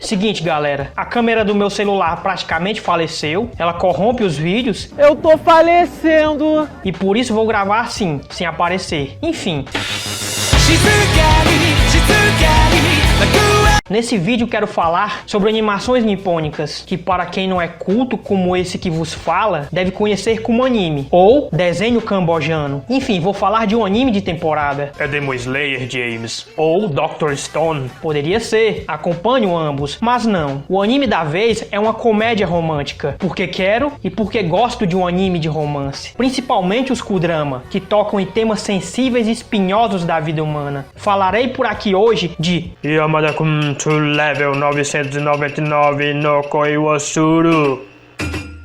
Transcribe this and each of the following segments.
Seguinte, galera, a câmera do meu celular praticamente faleceu, ela corrompe os vídeos. Eu tô falecendo! E por isso vou gravar assim, sem aparecer. Enfim. Nesse vídeo quero falar sobre animações nipônicas, que para quem não é culto como esse que vos fala, deve conhecer como anime, ou desenho cambojano. Enfim, vou falar de um anime de temporada. É Demon Slayer, James, ou Dr. Stone. Poderia ser, acompanho ambos, mas não. O anime da vez é uma comédia romântica, porque quero e porque gosto de um anime de romance. Principalmente os K-drama, que tocam em temas sensíveis e espinhosos da vida humana. Falarei por aqui hoje de Yamada-kun to Level 999 no Koiwasuru.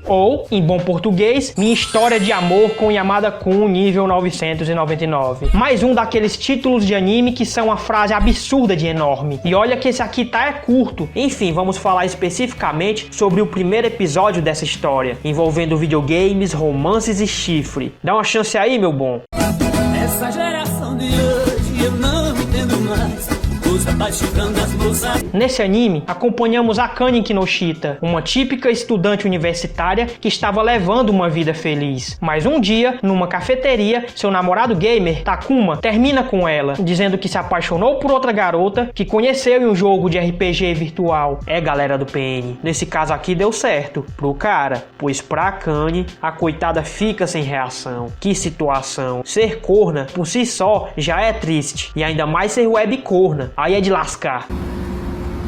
Ou, em bom português, minha história de amor com Yamada-kun nível 999. Mais um daqueles títulos de anime que são uma frase absurda de enorme. E olha que esse aqui é curto. Enfim, vamos falar especificamente sobre o primeiro episódio dessa história, envolvendo videogames, romances e chifre. Dá uma chance aí, meu bom. Essa geração de hoje eu não entendo mais. Nesse anime, acompanhamos Akane Kinoshita, uma típica estudante universitária que estava levando uma vida feliz. Mas um dia, numa cafeteria, seu namorado gamer, Takuma, termina com ela, dizendo que se apaixonou por outra garota que conheceu em um jogo de RPG virtual. É, galera do PN, nesse caso aqui deu certo pro cara, pois pra Akane, a coitada fica sem reação. Que situação. Ser corna, por si só, já é triste, e ainda mais ser web corna. Aí é de lascar.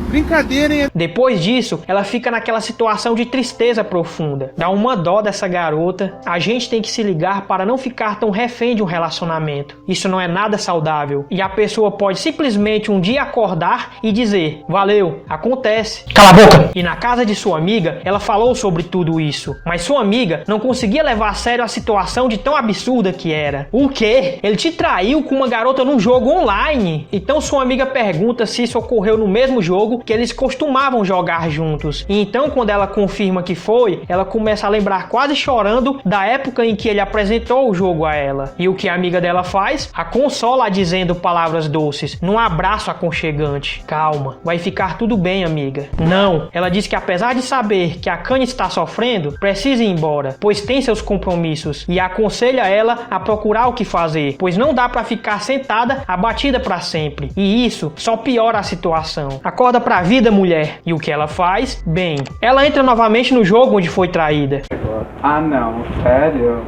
Brincadeira, hein? Depois disso, ela fica naquela situação de tristeza profunda. Dá uma dó dessa garota. A gente tem que se ligar para não ficar tão refém de um relacionamento. Isso não é nada saudável. E a pessoa pode simplesmente um dia acordar e dizer: valeu, acontece. Cala a boca! E na casa de sua amiga, ela falou sobre tudo isso. Mas sua amiga não conseguia levar a sério a situação de tão absurda que era. O quê? Ele te traiu com uma garota num jogo online? Então sua amiga pergunta se isso ocorreu no mesmo jogo que eles costumavam jogar juntos. E então, quando ela confirma que foi, ela começa a lembrar quase chorando da época em que ele apresentou o jogo a ela. E o que a amiga dela faz? A consola dizendo palavras doces, num abraço aconchegante. Calma, vai ficar tudo bem, amiga. Não, ela diz que apesar de saber que a Akane está sofrendo, precisa ir embora, pois tem seus compromissos, e aconselha ela a procurar o que fazer, pois não dá pra ficar sentada abatida pra sempre. E isso só piora a situação. Acorda pra vida, mulher. E o que ela faz? Bem, ela entra novamente no jogo onde foi traída. Ah não, sério?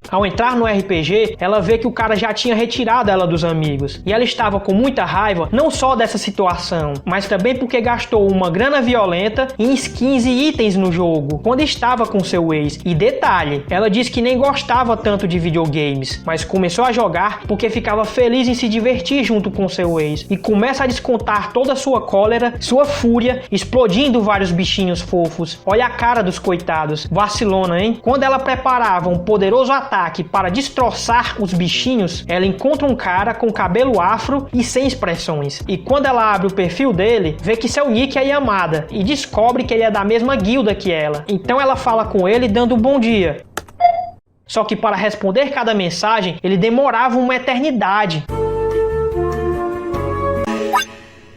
Ao entrar no RPG, ela vê que o cara já tinha retirado ela dos amigos. E ela estava com muita raiva, não só dessa situação, mas também porque gastou uma grana violenta em skins e itens no jogo, quando estava com seu ex. E detalhe, ela disse que nem gostava tanto de videogames, mas começou a jogar porque ficava feliz em se divertir junto com seu ex. E começa a descontar toda a sua cólera, sua fúria, explodindo vários bichinhos fofos. Olha a cara dos coitados, vacilona, hein? Quando ela preparava um poderoso ataque para destroçar os bichinhos, ela encontra um cara com cabelo afro e sem expressões. E quando ela abre o perfil dele, vê que seu nick é Yamada e descobre que ele é da mesma guilda que ela. Então ela fala com ele dando um bom dia. Só que para responder cada mensagem, ele demorava uma eternidade.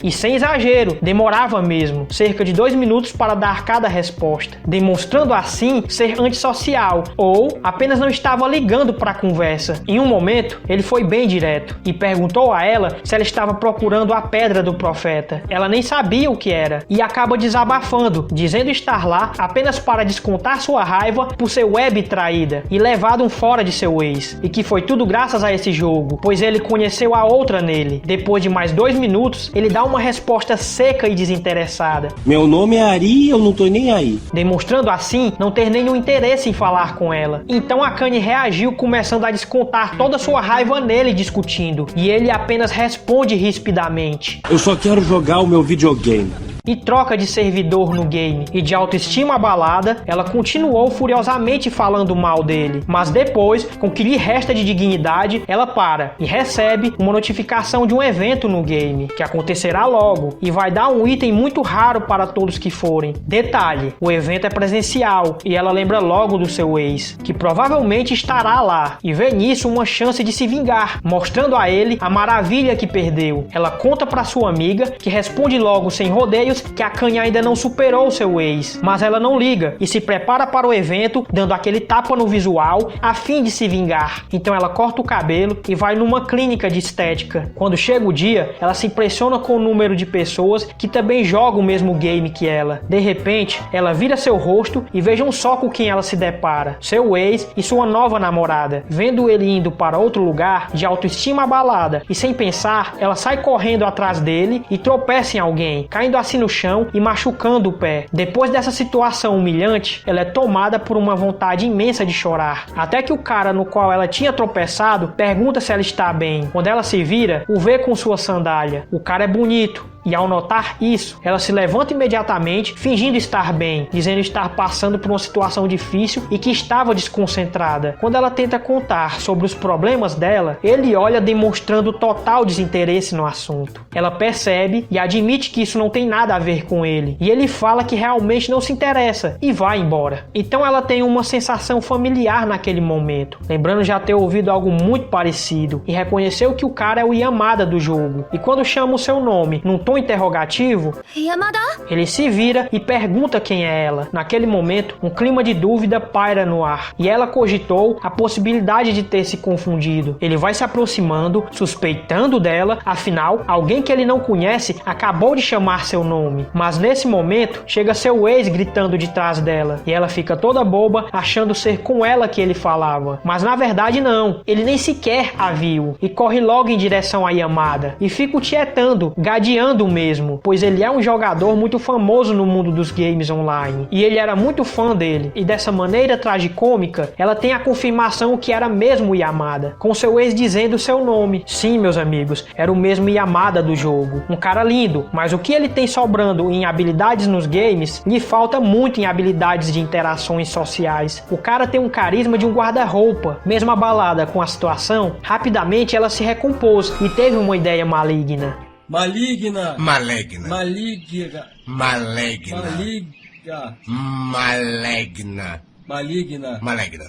E sem exagero, demorava mesmo, cerca de 2 minutos para dar cada resposta, demonstrando assim ser antissocial, ou apenas não estava ligando para a conversa. Em um momento, ele foi bem direto e perguntou a ela se ela estava procurando a pedra do profeta. Ela nem sabia o que era e acaba desabafando, dizendo estar lá apenas para descontar sua raiva por ser web traída e levado fora de seu ex, e que foi tudo graças a esse jogo, pois ele conheceu a outra nele. Depois de mais 2 minutos, ele dá uma resposta seca e desinteressada. Meu nome é Ari e eu não tô nem aí. Demonstrando assim não ter nenhum interesse em falar com ela. Então a Akane reagiu, começando a descontar toda sua raiva nele discutindo. E ele apenas responde rispidamente: eu só quero jogar o meu videogame. E troca de servidor no game. E de autoestima abalada, ela continuou furiosamente falando mal dele. Mas depois, com o que lhe resta de dignidade, ela para e recebe uma notificação de um evento no game, que acontecerá logo, e vai dar um item muito raro para todos que forem. Detalhe, o evento é presencial, e ela lembra logo do seu ex, que provavelmente estará lá, e vê nisso uma chance de se vingar, mostrando a ele a maravilha que perdeu. Ela conta para sua amiga, que responde logo sem rodeios menos que a Akane ainda não superou seu ex, mas ela não liga e se prepara para o evento, dando aquele tapa no visual a fim de se vingar. Então ela corta o cabelo e vai numa clínica de estética. Quando chega o dia, ela se impressiona com o número de pessoas que também jogam o mesmo game que ela. De repente, ela vira seu rosto e vejam só com quem ela se depara: seu ex e sua nova namorada. Vendo ele indo para outro lugar, de autoestima abalada e sem pensar, ela sai correndo atrás dele e tropeça em alguém, caindo assim no chão e machucando o pé. Depois dessa situação humilhante, ela é tomada por uma vontade imensa de chorar, até que o cara no qual ela tinha tropeçado pergunta se ela está bem. Quando ela se vira, o vê com sua sandália. O cara é bonito, e ao notar isso, ela se levanta imediatamente, fingindo estar bem, dizendo estar passando por uma situação difícil e que estava desconcentrada. Quando ela tenta contar sobre os problemas dela, ele olha demonstrando total desinteresse no assunto. Ela percebe e admite que isso não tem nada a ver com ele, e ele fala que realmente não se interessa e vai embora. Então ela tem uma sensação familiar naquele momento, lembrando já ter ouvido algo muito parecido, e reconheceu que o cara é o Yamada do jogo. E quando chama o seu nome num tom interrogativo, Yamada? Ele se vira e pergunta quem é ela. Naquele momento, um clima de dúvida paira no ar, e ela cogitou a possibilidade de ter se confundido. Ele vai se aproximando, suspeitando dela, afinal, alguém que ele não conhece acabou de chamar seu nome. Mas nesse momento, chega seu ex gritando de trás dela, e ela fica toda boba, achando ser com ela que ele falava. Mas na verdade não, ele nem sequer a viu, e corre logo em direção a Yamada, e fica o tietando, gadeando mesmo, pois ele é um jogador muito famoso no mundo dos games online, e ele era muito fã dele, e dessa maneira tragicômica, ela tem a confirmação que era mesmo o Yamada, com seu ex dizendo seu nome. Sim, meus amigos, era o mesmo Yamada do jogo, um cara lindo, mas o que ele tem sobrando em habilidades nos games, lhe falta muito em habilidades de interações sociais. O cara tem um carisma de um guarda-roupa. Mesmo abalada com a situação, rapidamente ela se recompôs e teve uma ideia maligna. Maligna. Maligna. Maligna. Maligna. Maligna. Maligna. Maligna. Maligna.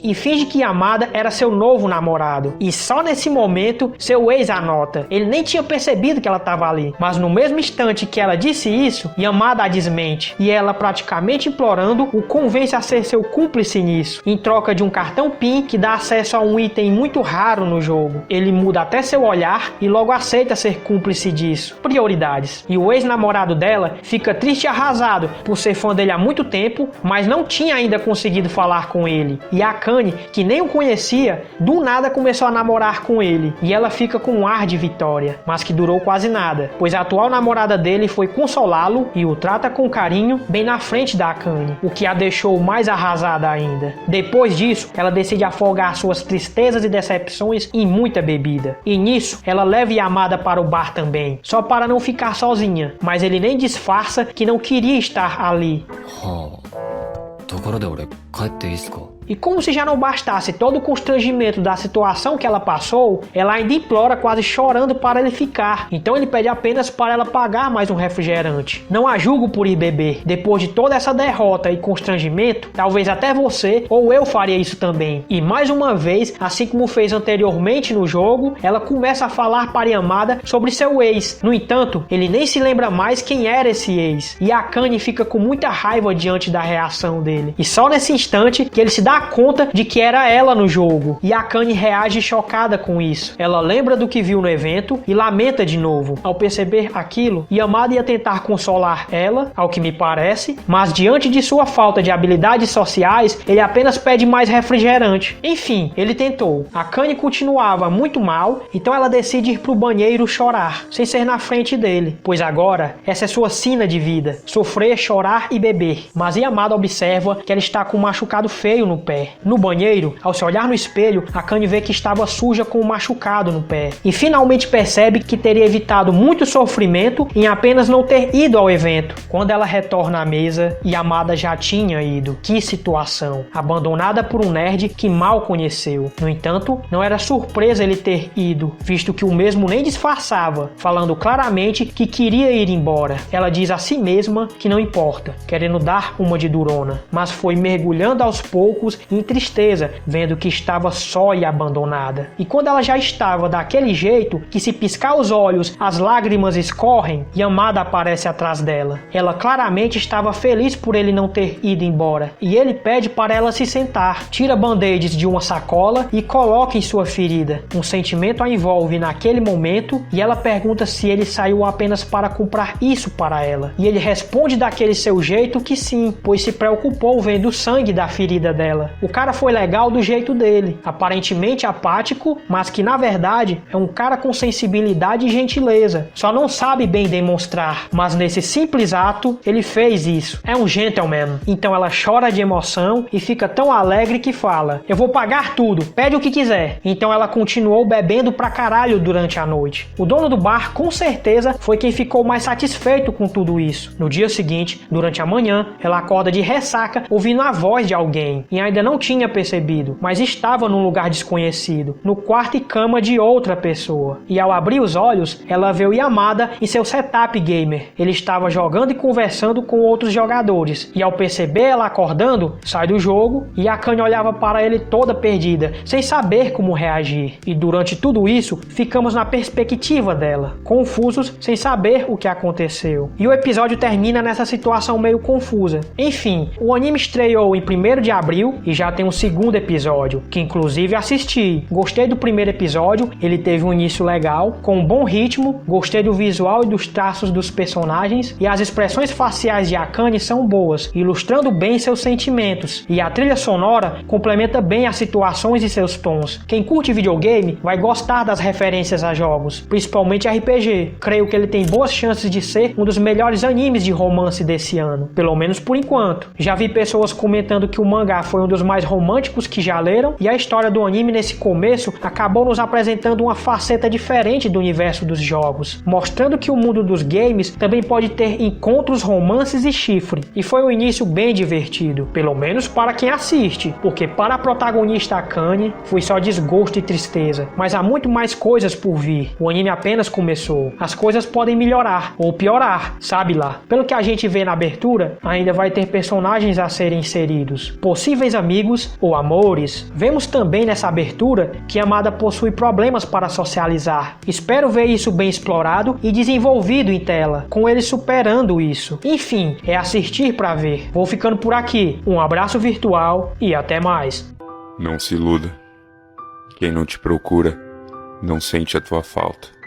E finge que Yamada era seu novo namorado. E só nesse momento, seu ex a nota. Ele nem tinha percebido que ela estava ali. Mas no mesmo instante que ela disse isso, Yamada a desmente. E ela, praticamente implorando, o convence a ser seu cúmplice nisso, em troca de um cartão PIN que dá acesso a um item muito raro no jogo. Ele muda até seu olhar e logo aceita ser cúmplice disso. Prioridades. E o ex-namorado dela fica triste e arrasado por ser fã dele há muito tempo, mas não tinha ainda conseguido falar com ele. E a Akane, que nem o conhecia, do nada começou a namorar com ele, e ela fica com um ar de vitória, mas que durou quase nada, pois a atual namorada dele foi consolá-lo e o trata com carinho bem na frente da Akane, o que a deixou mais arrasada ainda. Depois disso, ela decide afogar suas tristezas e decepções em muita bebida, e nisso ela leva Yamada para o bar também, só para não ficar sozinha, mas ele nem disfarça que não queria estar ali. E como se já não bastasse todo o constrangimento da situação que ela passou, ela ainda implora quase chorando para ele ficar. Então ele pede apenas para ela pagar mais um refrigerante. Não a julgo por ir beber. Depois de toda essa derrota e constrangimento, talvez até você ou eu faria isso também. E mais uma vez, assim como fez anteriormente no jogo, ela começa a falar para Yamada sobre seu ex. No entanto, ele nem se lembra mais quem era esse ex. E a Akane fica com muita raiva diante da reação dele. E só nesse instante que ele se dá conta de que era ela no jogo, e a Akane reage chocada com isso. Ela lembra do que viu no evento e lamenta de novo. Ao perceber aquilo, Yamada ia tentar consolar ela, ao que me parece, mas diante de sua falta de habilidades sociais, ele apenas pede mais refrigerante. Enfim, ele tentou. A Akane continuava muito mal, então ela decide ir pro banheiro chorar, sem ser na frente dele, pois agora essa é sua sina de vida, sofrer, chorar e beber. Mas Yamada observa que ela está com um machucado feio no pé. No banheiro, ao se olhar no espelho, a Akane vê que estava suja com um machucado no pé, e finalmente percebe que teria evitado muito sofrimento em apenas não ter ido ao evento. Quando ela retorna à mesa, Yamada já tinha ido. Que situação! Abandonada por um nerd que mal conheceu. No entanto, não era surpresa ele ter ido, visto que o mesmo nem disfarçava, falando claramente que queria ir embora. Ela diz a si mesma que não importa, querendo dar uma de durona, mas foi mergulhando aos poucos motivos e em tristeza, vendo que estava só e abandonada. E quando ela já estava daquele jeito, que se piscar os olhos, as lágrimas escorrem, Yamada aparece atrás dela. Ela claramente estava feliz por ele não ter ido embora, e ele pede para ela se sentar, tira band-aids de uma sacola e coloca em sua ferida. Um sentimento a envolve naquele momento e ela pergunta se ele saiu apenas para comprar isso para ela. E ele responde daquele seu jeito que sim, pois se preocupou vendo o sangue da ferida dela. O cara foi legal do jeito dele, aparentemente apático, mas que na verdade é um cara com sensibilidade e gentileza. Só não sabe bem demonstrar, mas nesse simples ato ele fez isso. É um gentleman. Então ela chora de emoção e fica tão alegre que fala: eu vou pagar tudo, pede o que quiser. Então ela continuou bebendo pra caralho durante a noite. O dono do bar com certeza foi quem ficou mais satisfeito com tudo isso. No dia seguinte, durante a manhã, ela acorda de ressaca ouvindo a voz de alguém e ainda não tinha percebido, mas estava num lugar desconhecido, no quarto e cama de outra pessoa. E ao abrir os olhos, ela vê o Yamada em seu setup gamer. Ele estava jogando e conversando com outros jogadores, e ao perceber ela acordando, sai do jogo e Akane olhava para ele toda perdida, sem saber como reagir. E durante tudo isso, ficamos na perspectiva dela, confusos, sem saber o que aconteceu. E o episódio termina nessa situação meio confusa. Enfim, o anime estreou em 1º de abril e já tem um segundo episódio, que inclusive assisti. Gostei do primeiro episódio, ele teve um início legal, com um bom ritmo, gostei do visual e dos traços dos personagens, e as expressões faciais de Akane são boas, ilustrando bem seus sentimentos, e a trilha sonora complementa bem as situações e seus tons. Quem curte videogame vai gostar das referências a jogos, principalmente RPG. Creio que ele tem boas chances de ser um dos melhores animes de romance desse ano, pelo menos por enquanto. Já vi pessoas comentando que o mangá foi um dos mais românticos que já leram, e a história do anime nesse começo acabou nos apresentando uma faceta diferente do universo dos jogos, mostrando que o mundo dos games também pode ter encontros, romances e chifre. E foi um início bem divertido, pelo menos para quem assiste, porque para a protagonista Akane foi só desgosto e tristeza, mas há muito mais coisas por vir. O anime apenas começou. As coisas podem melhorar ou piorar, sabe lá. Pelo que a gente vê na abertura, ainda vai ter personagens a serem inseridos, possíveis amigos ou amores. Vemos também nessa abertura que Yamada possui problemas para socializar. Espero ver isso bem explorado e desenvolvido em tela, com ele superando isso. Enfim, é assistir para ver. Vou ficando por aqui. Um abraço virtual e até mais. Não se iluda. Quem não te procura, não sente a tua falta.